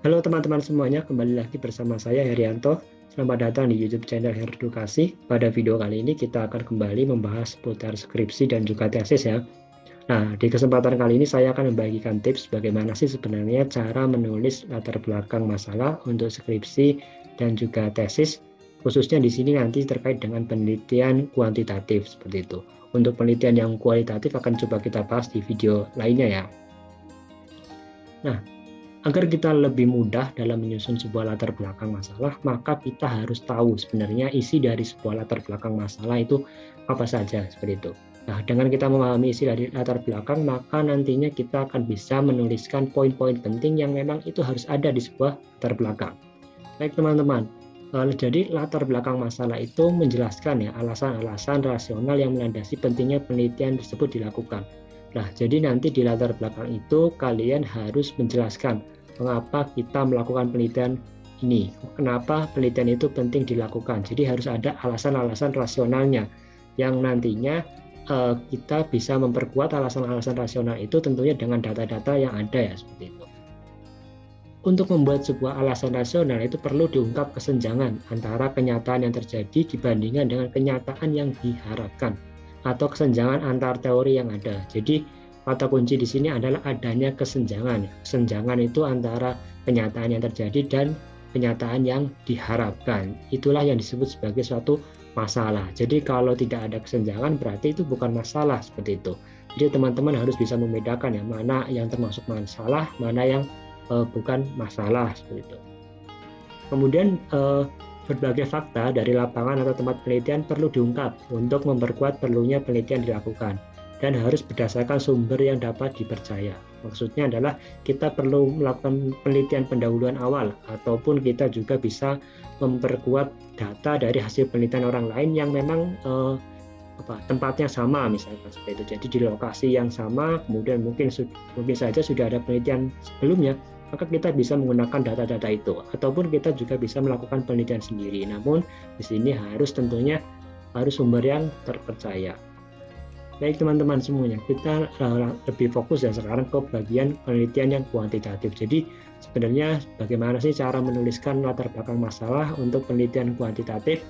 Halo teman-teman semuanya, kembali lagi bersama saya Herianto. Selamat datang di YouTube channel Heredukasi. Pada video kali ini kita akan kembali membahas seputar skripsi dan juga tesis ya. Nah, di kesempatan kali ini saya akan membagikan tips bagaimana sih sebenarnya cara menulis latar belakang masalah untuk skripsi dan juga tesis. Khususnya di sini nanti terkait dengan penelitian kuantitatif seperti itu. Untuk penelitian yang kualitatif akan coba kita bahas di video lainnya ya. Nah, agar kita lebih mudah dalam menyusun sebuah latar belakang masalah, maka kita harus tahu sebenarnya isi dari sebuah latar belakang masalah itu apa saja, seperti itu. Nah, dengan kita memahami isi dari latar belakang, maka nantinya kita akan bisa menuliskan poin-poin penting yang memang itu harus ada di sebuah latar belakang. Baik teman-teman, jadi latar belakang masalah itu menjelaskan ya alasan-alasan rasional yang melandasi pentingnya penelitian tersebut dilakukan. Nah, jadi nanti di latar belakang itu kalian harus menjelaskan mengapa kita melakukan penelitian ini, kenapa penelitian itu penting dilakukan. Jadi harus ada alasan-alasan rasionalnya yang nantinya kita bisa memperkuat alasan-alasan rasional itu tentunya dengan data-data yang ada ya, seperti itu. Untuk membuat sebuah alasan rasional itu perlu diungkap kesenjangan antara kenyataan yang terjadi dibandingkan dengan kenyataan yang diharapkan atau kesenjangan antar teori yang ada. Jadi kata kunci di sini adalah adanya kesenjangan. Kesenjangan itu antara kenyataan yang terjadi dan kenyataan yang diharapkan. Itulah yang disebut sebagai suatu masalah. Jadi kalau tidak ada kesenjangan berarti itu bukan masalah, seperti itu. Jadi teman-teman harus bisa membedakan ya mana yang termasuk masalah, mana yang bukan masalah, seperti itu. Kemudian berbagai fakta dari lapangan atau tempat penelitian perlu diungkap untuk memperkuat perlunya penelitian dilakukan dan harus berdasarkan sumber yang dapat dipercaya. Maksudnya adalah kita perlu melakukan penelitian pendahuluan awal ataupun kita juga bisa memperkuat data dari hasil penelitian orang lain yang memang tempatnya sama misalkan seperti itu. Jadi di lokasi yang sama, kemudian mungkin saja sudah ada penelitian sebelumnya, maka kita bisa menggunakan data-data itu, ataupun kita juga bisa melakukan penelitian sendiri. Namun di sini tentunya harus sumber yang terpercaya. Baik teman-teman semuanya, kita lebih fokus ya sekarang ke bagian penelitian yang kuantitatif. Jadi sebenarnya bagaimana sih cara menuliskan latar belakang masalah untuk penelitian kuantitatif?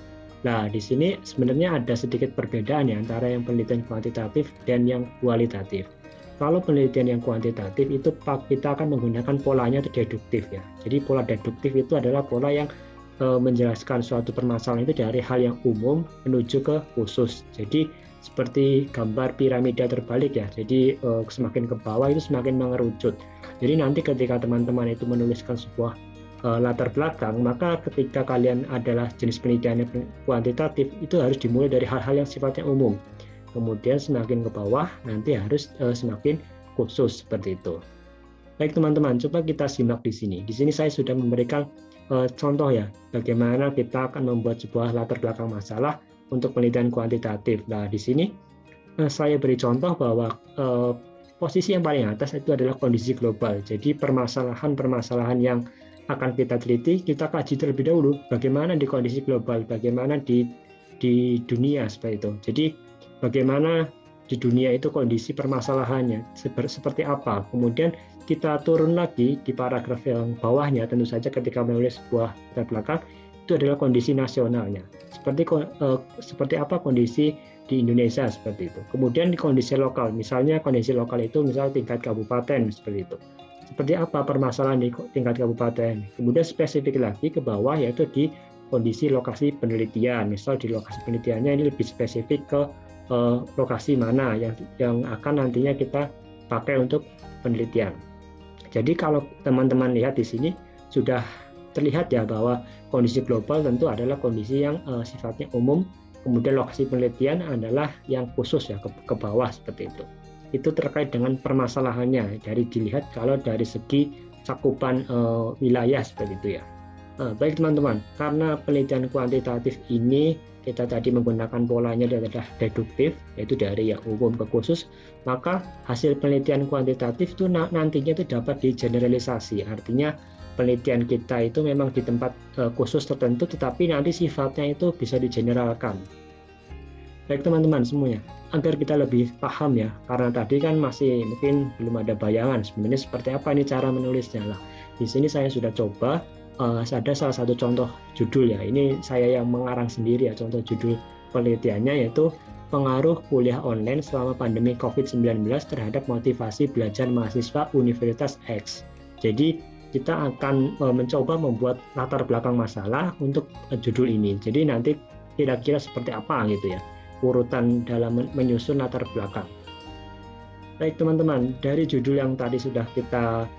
Nah, di sini sebenarnya ada sedikit perbedaan ya antara yang penelitian kuantitatif dan yang kualitatif. Kalau penelitian yang kuantitatif itu kita akan menggunakan polanya deduktif ya. Jadi pola deduktif itu adalah pola yang menjelaskan suatu permasalahan itu dari hal yang umum menuju ke khusus. Jadi seperti gambar piramida terbalik ya. Jadi semakin ke bawah itu semakin mengerucut. Jadi nanti ketika teman-teman itu menuliskan sebuah latar belakang, maka ketika kalian adalah jenis penelitian kuantitatif itu harus dimulai dari hal-hal yang sifatnya umum. Kemudian semakin ke bawah nanti harus semakin khusus, seperti itu. Baik teman-teman, coba kita simak di sini. Di sini saya sudah memberikan contoh ya, bagaimana kita akan membuat sebuah latar belakang masalah untuk penelitian kuantitatif. Nah, di sini saya beri contoh bahwa posisi yang paling atas itu adalah kondisi global. Jadi permasalahan-permasalahan yang akan kita teliti, kita kaji terlebih dahulu bagaimana di kondisi global, bagaimana di dunia, seperti itu. Jadi bagaimana di dunia itu kondisi permasalahannya seperti apa. Kemudian kita turun lagi di paragraf yang bawahnya, tentu saja ketika menulis sebuah latar belakang itu adalah kondisi nasionalnya. Seperti apa kondisi di Indonesia, seperti itu. Kemudian di kondisi lokal, misalnya kondisi lokal itu misalnya tingkat kabupaten, seperti itu. Seperti apa permasalahan di tingkat kabupaten. Kemudian spesifik lagi ke bawah yaitu di kondisi lokasi penelitian. Misal di lokasi penelitiannya ini lebih spesifik ke lokasi mana yang akan nantinya kita pakai untuk penelitian. Jadi kalau teman-teman lihat di sini sudah terlihat ya bahwa kondisi global tentu adalah kondisi yang sifatnya umum, kemudian lokasi penelitian adalah yang khusus ya ke bawah, seperti itu. Itu terkait dengan permasalahannya dari dilihat kalau dari segi cakupan wilayah, seperti itu ya. Baik teman-teman, karena penelitian kuantitatif ini kita tadi menggunakan polanya adalah deduktif, yaitu dari yang umum ke khusus, maka hasil penelitian kuantitatif itu nantinya itu dapat digeneralisasi. Artinya penelitian kita itu memang di tempat khusus tertentu, tetapi nanti sifatnya itu bisa digeneralkan. Baik teman-teman semuanya, agar kita lebih paham ya, karena tadi kan masih mungkin belum ada bayangan sebenarnya seperti apa ini cara menulisnya lah. di sini saya sudah coba, ada salah satu contoh judul ya, ini saya yang mengarang sendiri ya, contoh judul penelitiannya yaitu pengaruh kuliah online selama pandemi COVID-19 terhadap motivasi belajar mahasiswa Universitas X. Jadi kita akan mencoba membuat latar belakang masalah untuk judul ini. Jadi nanti kira-kira seperti apa gitu ya, urutan dalam menyusun latar belakang. Baik teman-teman, dari judul yang tadi sudah kita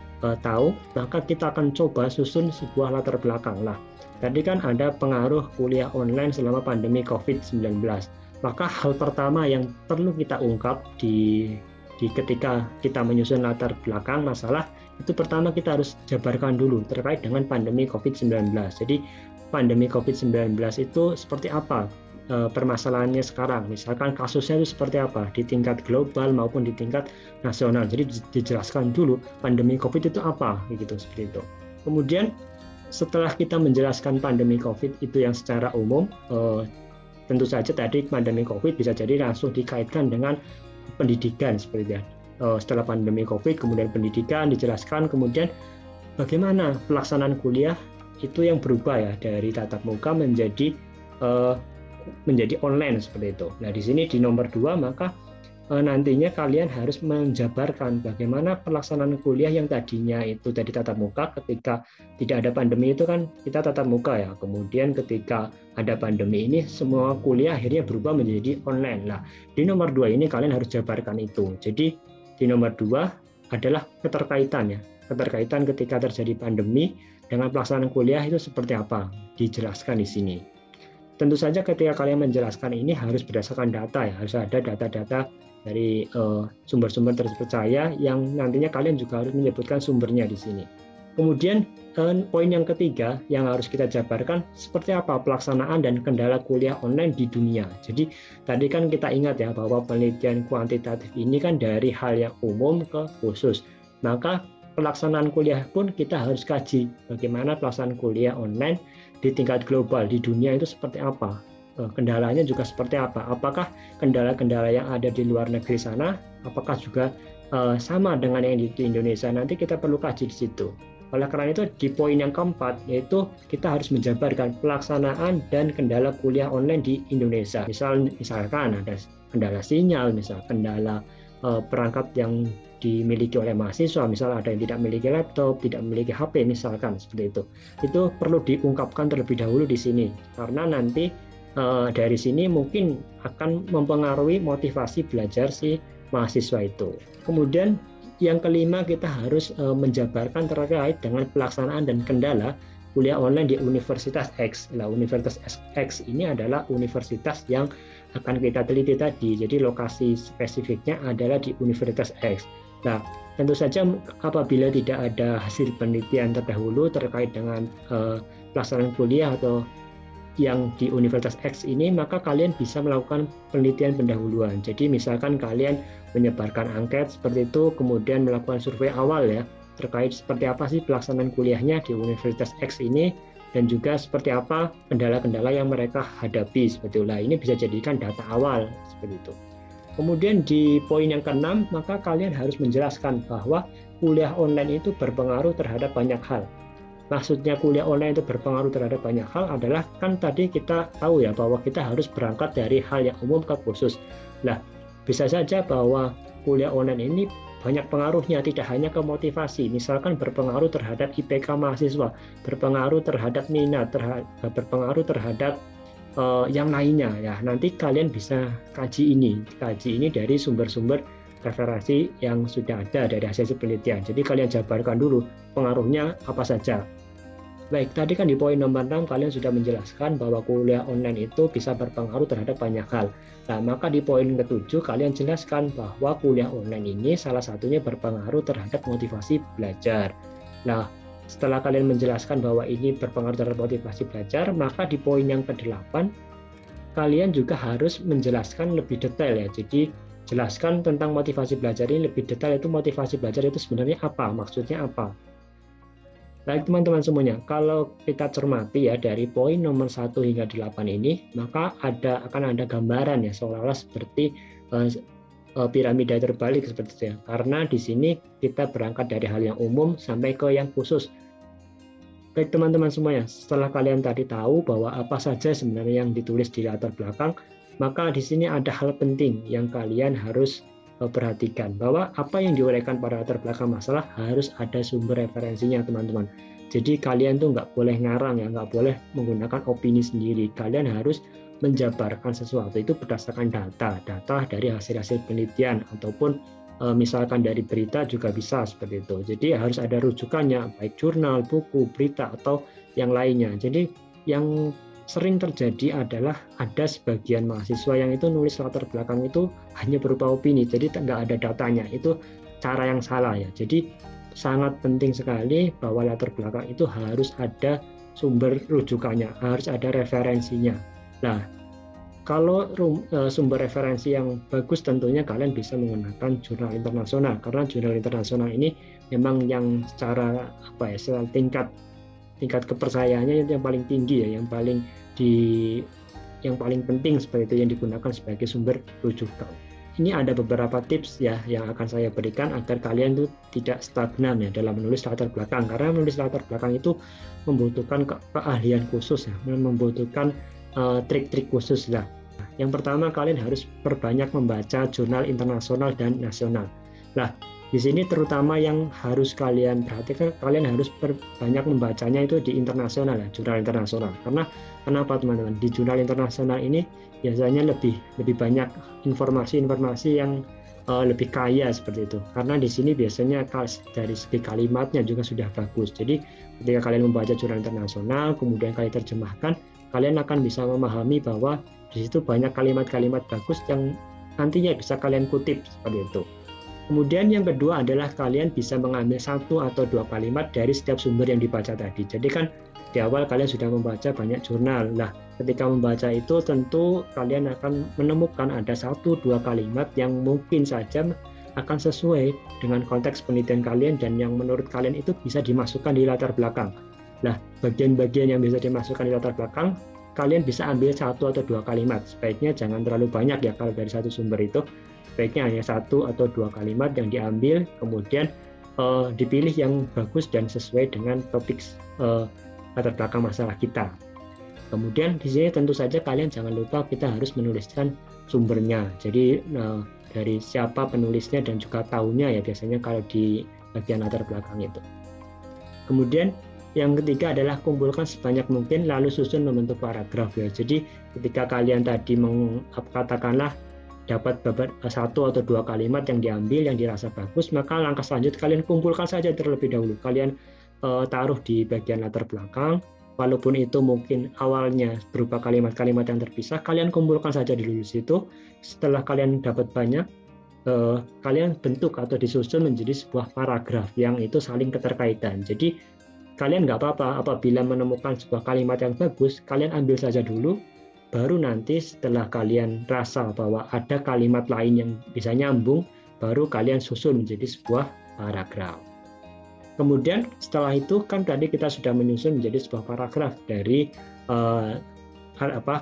tahu, maka kita akan coba susun sebuah latar belakang. Lah, tadi kan ada pengaruh kuliah online selama pandemi COVID-19. Maka hal pertama yang perlu kita ungkap di ketika kita menyusun latar belakang masalah, itu pertama kita harus jabarkan dulu terkait dengan pandemi COVID-19. Jadi pandemi COVID-19 itu seperti apa permasalahannya sekarang, misalkan kasusnya itu seperti apa di tingkat global maupun di tingkat nasional. Jadi dijelaskan dulu pandemi COVID itu apa, gitu seperti itu. Kemudian setelah kita menjelaskan pandemi COVID itu yang secara umum, tentu saja tadi pandemi COVID bisa jadi langsung dikaitkan dengan pendidikan seperti itu. Setelah pandemi COVID, kemudian pendidikan dijelaskan, kemudian bagaimana pelaksanaan kuliah itu yang berubah ya dari tatap muka menjadi online seperti itu. Nah di sini di nomor 2 maka nantinya kalian harus menjabarkan bagaimana pelaksanaan kuliah yang tadinya itu tadi tatap muka, ketika tidak ada pandemi itu kan kita tatap muka ya, kemudian ketika ada pandemi ini semua kuliah akhirnya berubah menjadi online. Nah di nomor 2 ini kalian harus jabarkan itu. Jadi di nomor 2 adalah keterkaitan ketika terjadi pandemi dengan pelaksanaan kuliah itu seperti apa, dijelaskan di sini. Tentu saja ketika kalian menjelaskan ini harus berdasarkan data ya, harus ada data-data dari sumber-sumber terpercaya yang nantinya kalian juga harus menyebutkan sumbernya di sini. Kemudian poin yang ketiga yang harus kita jabarkan seperti apa pelaksanaan dan kendala kuliah online di dunia. Jadi tadi kan kita ingat ya bahwa penelitian kuantitatif ini kan dari hal yang umum ke khusus. Maka pelaksanaan kuliah pun kita harus kaji bagaimana pelaksanaan kuliah online di tingkat global di dunia itu seperti apa. Kendalanya juga seperti apa? Apakah kendala-kendala yang ada di luar negeri sana, apakah juga sama dengan yang di Indonesia? Nanti kita perlu kaji di situ. Oleh karena itu di poin yang keempat yaitu kita harus menjabarkan pelaksanaan dan kendala kuliah online di Indonesia. Misalkan ada kendala sinyal, misal kendala perangkat yang dimiliki oleh mahasiswa, misal ada yang tidak memiliki laptop, tidak memiliki HP misalkan seperti itu. Itu perlu diungkapkan terlebih dahulu di sini karena nanti dari sini mungkin akan mempengaruhi motivasi belajar si mahasiswa itu. Kemudian yang kelima kita harus menjabarkan terkait dengan pelaksanaan dan kendala kuliah online di Universitas X. Nah, Universitas X ini adalah universitas yang akan kita teliti tadi. Jadi lokasi spesifiknya adalah di Universitas X. Nah, tentu saja apabila tidak ada hasil penelitian terdahulu terkait dengan pelaksanaan kuliah atau yang di Universitas X ini, maka kalian bisa melakukan penelitian pendahuluan. Jadi misalkan kalian menyebarkan angket seperti itu, kemudian melakukan survei awal ya, terkait seperti apa sih pelaksanaan kuliahnya di Universitas X ini, dan juga seperti apa kendala-kendala yang mereka hadapi seperti itu. Ini bisa jadikan data awal seperti itu. Kemudian di poin yang ke-6, maka kalian harus menjelaskan bahwa kuliah online itu berpengaruh terhadap banyak hal. Maksudnya kuliah online itu berpengaruh terhadap banyak hal adalah kan tadi kita tahu ya bahwa kita harus berangkat dari hal yang umum ke khusus. Nah, bisa saja bahwa kuliah online ini banyak pengaruhnya, tidak hanya ke motivasi, misalkan berpengaruh terhadap IPK mahasiswa, berpengaruh terhadap minat, berpengaruh terhadap yang lainnya ya. Nanti kalian bisa kaji ini dari sumber-sumber referensi yang sudah ada dari hasil penelitian. Jadi kalian jabarkan dulu pengaruhnya apa saja. Baik, tadi kan di poin nomor 6 kalian sudah menjelaskan bahwa kuliah online itu bisa berpengaruh terhadap banyak hal. Nah, maka di poin ke-7 kalian jelaskan bahwa kuliah online ini salah satunya berpengaruh terhadap motivasi belajar. Nah, setelah kalian menjelaskan bahwa ini berpengaruh terhadap motivasi belajar, maka di poin yang ke-8 kalian juga harus menjelaskan lebih detail ya. Jadi jelaskan tentang motivasi belajar ini lebih detail, itu motivasi belajar itu sebenarnya apa, maksudnya apa. Baik teman-teman semuanya, kalau kita cermati ya dari poin nomor 1 hingga 8 ini, maka akan ada gambaran ya seolah-olah seperti piramida terbalik seperti itu ya. Karena di sini kita berangkat dari hal yang umum sampai ke yang khusus. Baik teman-teman semuanya, setelah kalian tadi tahu bahwa apa saja sebenarnya yang ditulis di latar belakang, maka di sini ada hal penting yang kalian harus perhatikan, bahwa apa yang diuraikan pada latar belakang masalah harus ada sumber referensinya teman-teman. Jadi kalian tuh nggak boleh ngarang ya, nggak boleh menggunakan opini sendiri. Kalian harus menjabarkan sesuatu itu berdasarkan data dari hasil-hasil penelitian ataupun misalkan dari berita juga bisa seperti itu. Jadi harus ada rujukannya, baik jurnal, buku, berita, atau yang lainnya. Jadi yang sering terjadi adalah ada sebagian mahasiswa yang itu nulis latar belakang itu hanya berupa opini, jadi nggak ada datanya. Itu cara yang salah ya. Jadi sangat penting sekali bahwa latar belakang itu harus ada sumber rujukannya, harus ada referensinya. Nah, kalau sumber referensi yang bagus tentunya kalian bisa menggunakan jurnal internasional, karena jurnal internasional ini memang yang secara secara tingkat kepercayaannya yang paling tinggi ya, yang paling penting seperti itu, yang digunakan sebagai sumber rujukan. Ini ada beberapa tips ya yang akan saya berikan agar kalian tuh tidak stagnan ya dalam menulis latar belakang, karena menulis latar belakang itu membutuhkan keahlian khusus ya, membutuhkan trik-trik khusus lah. Yang pertama, kalian harus perbanyak membaca jurnal internasional dan nasional. Nah, di sini terutama yang harus kalian perhatikan, kalian harus perbanyak membacanya itu di internasional ya, jurnal internasional. Karena kenapa teman-teman? Di jurnal internasional ini biasanya lebih banyak informasi-informasi yang lebih kaya seperti itu. Karena di sini biasanya dari segi kalimatnya juga sudah bagus. Jadi ketika kalian membaca jurnal internasional, kemudian kalian terjemahkan, kalian akan bisa memahami bahwa di situ banyak kalimat-kalimat bagus yang nantinya bisa kalian kutip seperti itu. Kemudian yang kedua adalah kalian bisa mengambil 1 atau 2 kalimat dari setiap sumber yang dibaca tadi. Jadi kan di awal kalian sudah membaca banyak jurnal. Nah, ketika membaca itu tentu kalian akan menemukan ada 1-2 kalimat yang mungkin saja akan sesuai dengan konteks penelitian kalian dan yang menurut kalian itu bisa dimasukkan di latar belakang. Nah, bagian-bagian yang bisa dimasukkan di latar belakang, kalian bisa ambil 1 atau 2 kalimat. Sebaiknya jangan terlalu banyak ya kalau dari satu sumber itu. Sebaiknya hanya 1 atau 2 kalimat yang diambil, kemudian dipilih yang bagus dan sesuai dengan topik latar belakang masalah kita. Kemudian di sini tentu saja kalian jangan lupa kita harus menuliskan sumbernya. Jadi dari siapa penulisnya dan juga tahunnya ya biasanya kalau di bagian latar belakang itu. Kemudian yang ketiga adalah kumpulkan sebanyak mungkin lalu susun membentuk paragraf ya. Jadi ketika kalian tadi katakanlah dapat 1 atau 2 kalimat yang diambil yang dirasa bagus, maka langkah selanjutnya kalian kumpulkan saja terlebih dahulu. Kalian taruh di bagian latar belakang, walaupun itu mungkin awalnya berupa kalimat-kalimat yang terpisah, kalian kumpulkan saja dulu di situ. Setelah kalian dapat banyak, kalian bentuk atau disusun menjadi sebuah paragraf yang itu saling keterkaitan. Jadi kalian nggak apa-apa apabila menemukan sebuah kalimat yang bagus, kalian ambil saja dulu, baru nanti setelah kalian rasa bahwa ada kalimat lain yang bisa nyambung, baru kalian susun menjadi sebuah paragraf. Kemudian setelah itu kan tadi kita sudah menyusun menjadi sebuah paragraf dari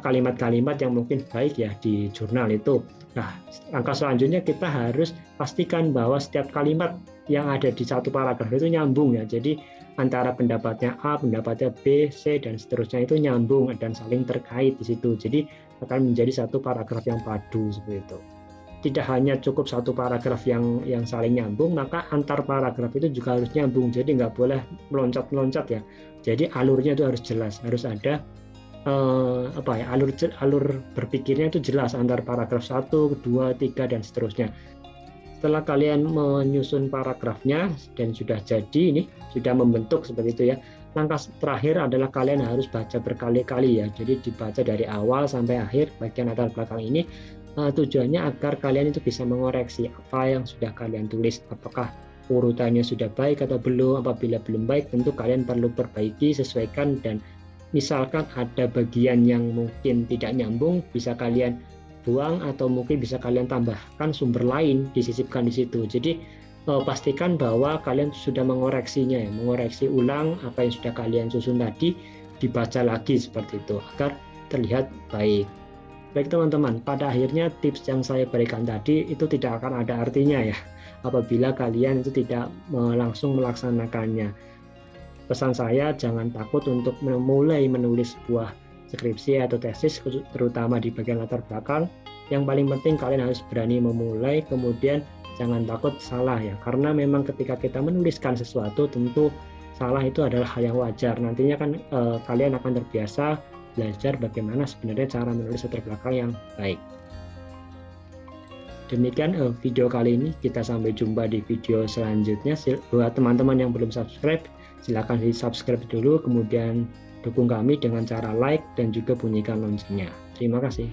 kalimat-kalimat yang mungkin baik ya di jurnal itu. Nah, langkah selanjutnya kita harus pastikan bahwa setiap kalimat yang ada di satu paragraf itu nyambung ya. Jadi antara pendapatnya A, pendapatnya B, C dan seterusnya itu nyambung dan saling terkait di situ. Jadi akan menjadi satu paragraf yang padu seperti itu. Tidak hanya cukup satu paragraf yang saling nyambung, maka antar paragraf itu juga harus nyambung. Jadi nggak boleh meloncat-meloncat ya. Jadi alurnya itu harus jelas, harus ada alur berpikirnya itu jelas antar paragraf 1, 2, 3 dan seterusnya. Setelah kalian menyusun paragrafnya dan sudah jadi ini, sudah membentuk seperti itu ya. Langkah terakhir adalah kalian harus baca berkali-kali ya. Jadi dibaca dari awal sampai akhir bagian latar belakang ini. Tujuannya agar kalian itu bisa mengoreksi apa yang sudah kalian tulis. Apakah urutannya sudah baik atau belum. Apabila belum baik, tentu kalian perlu perbaiki, sesuaikan, dan misalkan ada bagian yang mungkin tidak nyambung, bisa kalian buang atau mungkin bisa kalian tambahkan sumber lain disisipkan di situ. Jadi pastikan bahwa kalian sudah mengoreksinya ya, mengoreksi ulang apa yang sudah kalian susun tadi, dibaca lagi seperti itu agar terlihat baik. Baik teman-teman, pada akhirnya tips yang saya berikan tadi itu tidak akan ada artinya ya apabila kalian itu tidak langsung melaksanakannya. pesan saya jangan takut untuk memulai menulis sebuah skripsi atau tesis, terutama di bagian latar belakang. Yang paling penting kalian harus berani memulai, kemudian jangan takut salah ya, karena memang ketika kita menuliskan sesuatu tentu salah itu adalah hal yang wajar. Nantinya kan kalian akan terbiasa belajar bagaimana sebenarnya cara menulis latar belakang yang baik. Demikian video kali ini, kita sampai jumpa di video selanjutnya. Buat teman-teman yang belum subscribe, silakan di subscribe dulu, kemudian dukung kami dengan cara like dan juga bunyikan loncengnya. Terima kasih.